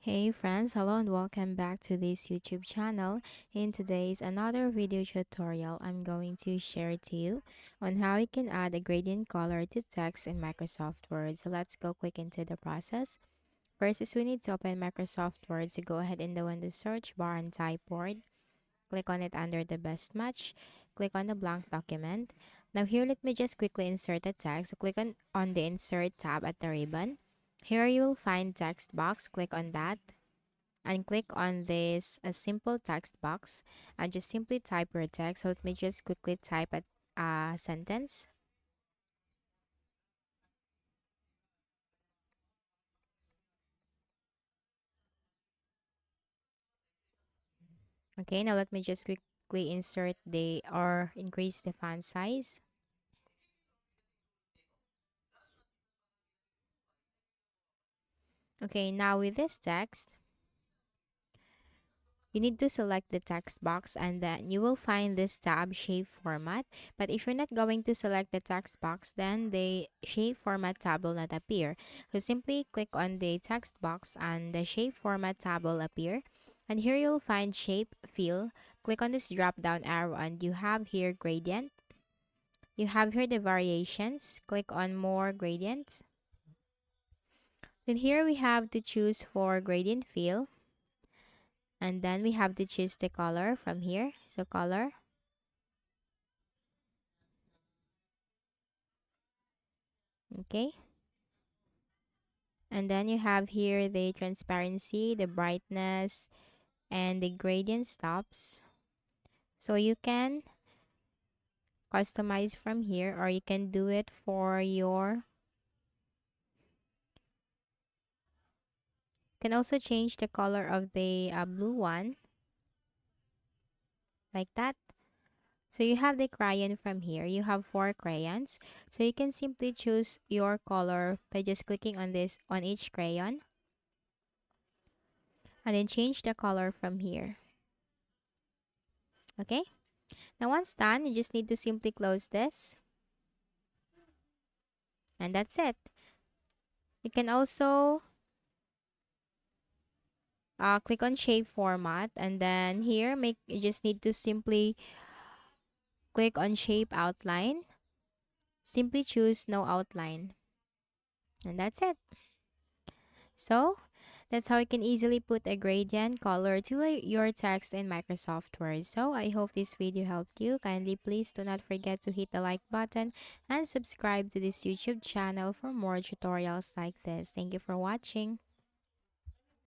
Hey friends, hello and welcome back to this YouTube channel. In today's another video tutorial, I'm going to share to you on how you can add a gradient color to text in Microsoft Word. So let's go quick into the process. First is we need to open Microsoft Word. So go ahead in the Windows search bar and type Word. Click on it under the best match. Click on the blank document. Now here, let me just quickly insert a text. So click on the insert tab at the ribbon. Here you will find text box. Click on that and click on this a simple text box and just simply type your text. So let me just quickly type a sentence. Okay, now let me just quickly insert the or increase the font size. Okay, now with this text, you need to select the text box and then you will find this tab shape format. But if you're not going to select the text box, then the shape format tab will not appear. So simply click on the text box and the shape format tab will appear. And here you'll find shape fill. Click on this drop down arrow and you have here gradient. You have here the variations. Click on more gradients. Then here we have to choose for gradient fill. And then we have to choose the color from here. So color. Okay. And then you have here the transparency, the brightness, and the gradient stops. So you can customize from here or you can do it for your. You can also change the color of the blue one like that. So you have the crayon from here. You have 4 crayons. So you can simply choose your color by just clicking on this on each crayon and then change the color from here. Okay? Now once done, you just need to simply close this. And that's it. You can also click on shape format and then here you just need to simply click on shape outline. Simply choose no outline. And that's it. So that's how you can easily put a gradient color to your text in Microsoft Word. So I hope this video helped you. Kindly please do not forget to hit the like button and subscribe to this YouTube channel for more tutorials like this. Thank you for watching.